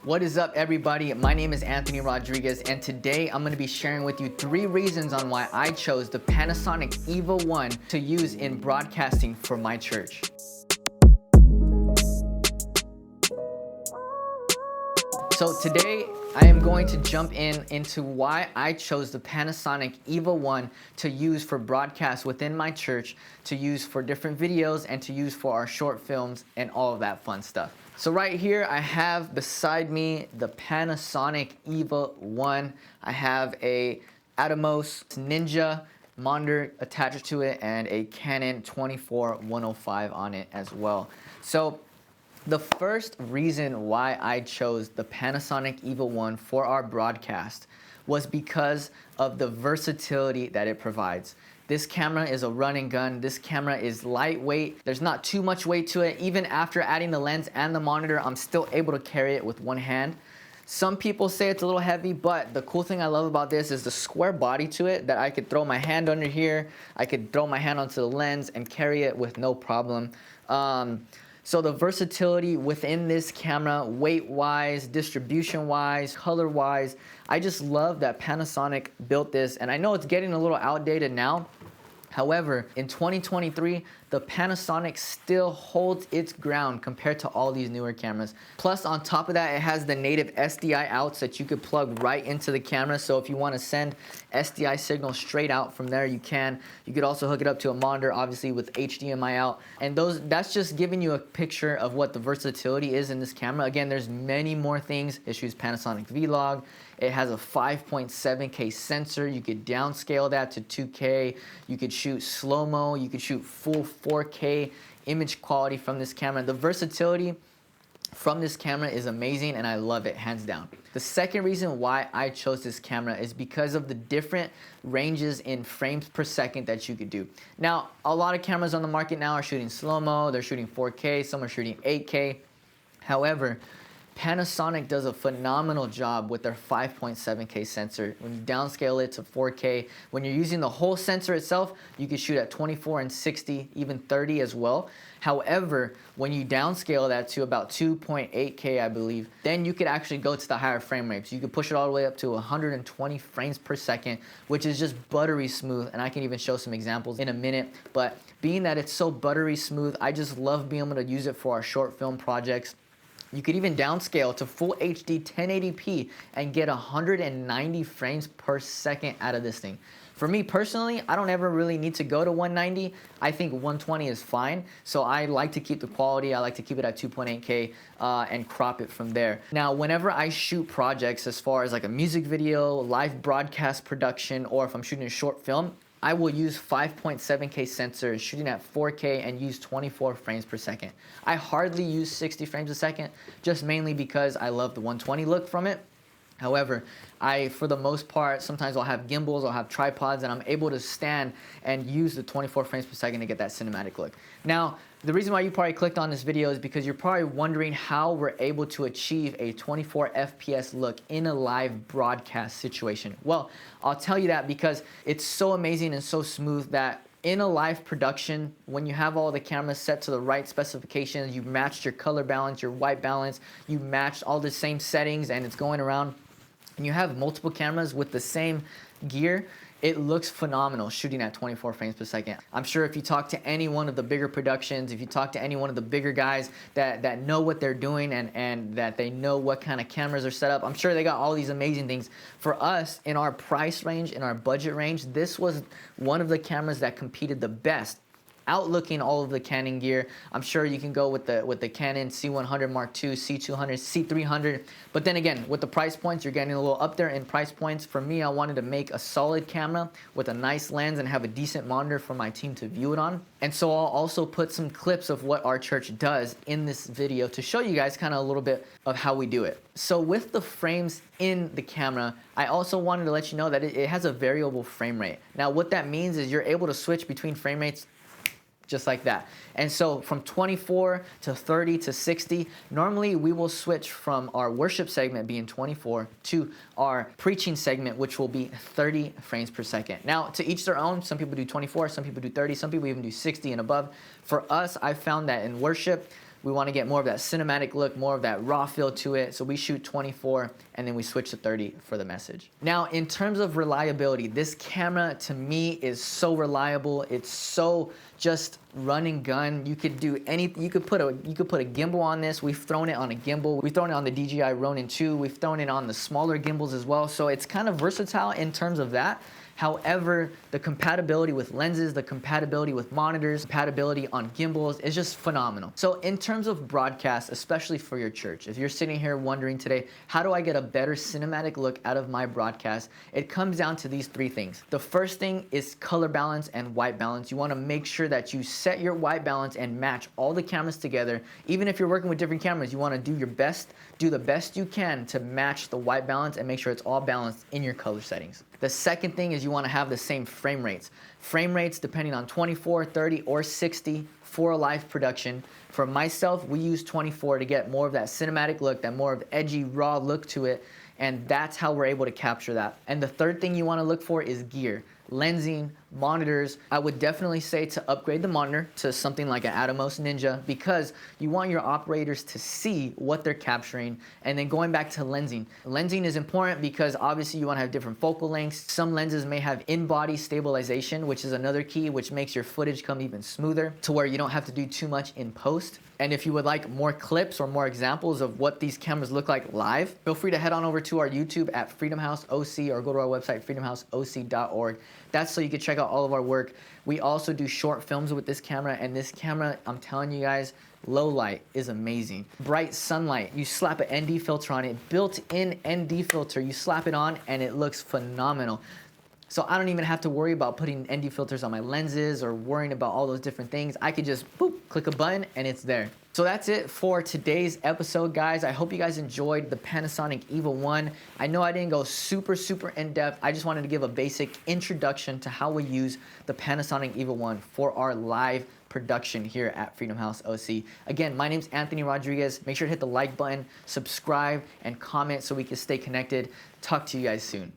What is up, everybody? My name is Anthony Rodriguez, and today I'm going to be sharing with you 3 reasons on why I chose the Panasonic EVA1 to use in broadcasting for my church. So today I am going to jump into why I chose the Panasonic EVA1 to use for broadcast within my church, to use for different videos, and to use for our short films and all of that fun stuff. So right here I have beside me the Panasonic EVA1. I have a Atomos Ninja monitor attached to it and a Canon 24-105 on it as well. So the first reason why I chose the Panasonic EVA1 for our broadcast was because of the versatility that it provides. This camera is a run and gun. This camera is lightweight. There's not too much weight to it. Even after adding the lens and the monitor, I'm still able to carry it with one hand. Some people say it's a little heavy, but the cool thing I love about this is the square body to it, that I could throw my hand under here. I could throw my hand onto the lens and carry it with no problem. So the versatility within this camera, weight-wise, distribution-wise, color-wise, I just love that Panasonic built this, and I know it's getting a little outdated now. However, in 2023, the Panasonic still holds its ground compared to all these newer cameras. Plus, on top of that, it has the native SDI outs that you could plug right into the camera. So if you want to send SDI signal straight out from there, you can. You could also hook it up to a monitor, obviously with HDMI out. And that's just giving you a picture of what the versatility is in this camera. Again, there's many more things. It shoots Panasonic Vlog. It has a 5.7K sensor. You could downscale that to 2K. You could shoot slow-mo. You could shoot full 4K image quality from this camera. The versatility from this camera is amazing, and I love it, hands down. The second reason why I chose this camera is because of the different ranges in frames per second that you could do. Now, a lot of cameras on the market now are shooting slow-mo. They're shooting 4K. Some are shooting 8K. However, Panasonic does a phenomenal job with their 5.7K sensor. When you downscale it to 4K, when you're using the whole sensor itself, you can shoot at 24 and 60, even 30 as well. However, when you downscale that to about 2.8K, I believe, then you could actually go to the higher frame rates. You could push it all the way up to 120 frames per second, which is just buttery smooth, and I can even show some examples in a minute. But being that it's so buttery smooth, I just love being able to use it for our short film projects. You could even downscale to full HD 1080p and get 190 frames per second out of this thing. For me personally, I don't ever really need to go to 190. I think 120 is fine. So I like to keep the quality. I like to keep it at 2.8K and crop it from there. Now, whenever I shoot projects as far as like a music video, live broadcast production, or if I'm shooting a short film, I will use 5.7K sensor shooting at 4K and use 24 frames per second. I hardly use 60 frames a second, just mainly because I love the 120 look from it. However, for the most part, sometimes I'll have gimbals, I'll have tripods, and I'm able to stand and use the 24 frames per second to get that cinematic look. Now, the reason why you probably clicked on this video is because you're probably wondering how we're able to achieve a 24 FPS look in a live broadcast situation. Well, I'll tell you that because it's so amazing and so smooth that in a live production, when you have all the cameras set to the right specifications, you've matched your color balance, your white balance, you matched all the same settings, and it's going around, and you have multiple cameras with the same gear, it looks phenomenal shooting at 24 frames per second. I'm sure if you talk to any one of the bigger productions, if you talk to any one of the bigger guys that know what they're doing and that they know what kind of cameras are set up, I'm sure they got all these amazing things. For us, in our price range, in our budget range, this was one of the cameras that competed the best, outlooking all of the Canon gear. I'm sure you can go with the Canon C100 Mark II, C200, C300. But then again, with the price points, you're getting a little up there in price points. For me, I wanted to make a solid camera with a nice lens and have a decent monitor for my team to view it on. And so I'll also put some clips of what our church does in this video to show you guys kind of a little bit of how we do it. So with the frames in the camera, I also wanted to let you know that it has a variable frame rate. Now, what that means is you're able to switch between frame rates just like that. And so from 24 to 30 to 60, normally we will switch from our worship segment being 24 to our preaching segment, which will be 30 frames per second. Now, to each their own. Some people do 24, some people do 30, some people even do 60 and above. For us, I found that in worship, We want to get more of that cinematic look, more of that raw feel to it. So we shoot 24 and then we switch to 30 for the message. Now, in terms of reliability, this camera to me is so reliable. It's so just run and gun. You could do anything. You could put a gimbal on this. We've thrown it on a gimbal. We've thrown it on the DJI Ronin 2. We've thrown it on the smaller gimbals as well. So it's kind of versatile in terms of that. However, the compatibility with lenses, the compatibility with monitors, compatibility on gimbals is just phenomenal. So in terms of broadcast, especially for your church, if you're sitting here wondering today, how do I get a better cinematic look out of my broadcast? It comes down to these three things. The first thing is color balance and white balance. You want to make sure that you set your white balance and match all the cameras together. Even if you're working with different cameras, you want to do your best, do the best you can to match the white balance and make sure it's all balanced in your color settings. The second thing is you want to have the same frame rates. Frame rates depending on 24, 30, or 60 for a live production. For myself, we use 24 to get more of that cinematic look, that more of edgy, raw look to it, and that's how we're able to capture that. And the third thing you want to look for is gear. Lensing, monitors. I would definitely say to upgrade the monitor to something like an Atomos Ninja because you want your operators to see what they're capturing. And then going back to lensing. Lensing is important because obviously you want to have different focal lengths. Some lenses may have in-body stabilization, which is another key, which makes your footage come even smoother to where you don't have to do too much in post. And if you would like more clips or more examples of what these cameras look like live, feel free to head on over to our YouTube at Freedom House OC or go to our website, freedomhouseoc.org. That's so you can check out all of our work. We also do short films with this camera, and this camera, I'm telling you guys, low light is amazing. Bright sunlight, you slap an ND filter on it, built-in ND filter, you slap it on and it looks phenomenal. So I don't even have to worry about putting ND filters on my lenses or worrying about all those different things. I could just boop, click a button and it's there. So that's it for today's episode, guys. I hope you guys enjoyed the Panasonic EVA1. I know I didn't go super in depth. I just wanted to give a basic introduction to how we use the Panasonic EVA1 for our live production here at Freedom House OC. Again, my name's Anthony Rodriguez. Make sure to hit the like button, subscribe, and comment so we can stay connected. Talk to you guys soon.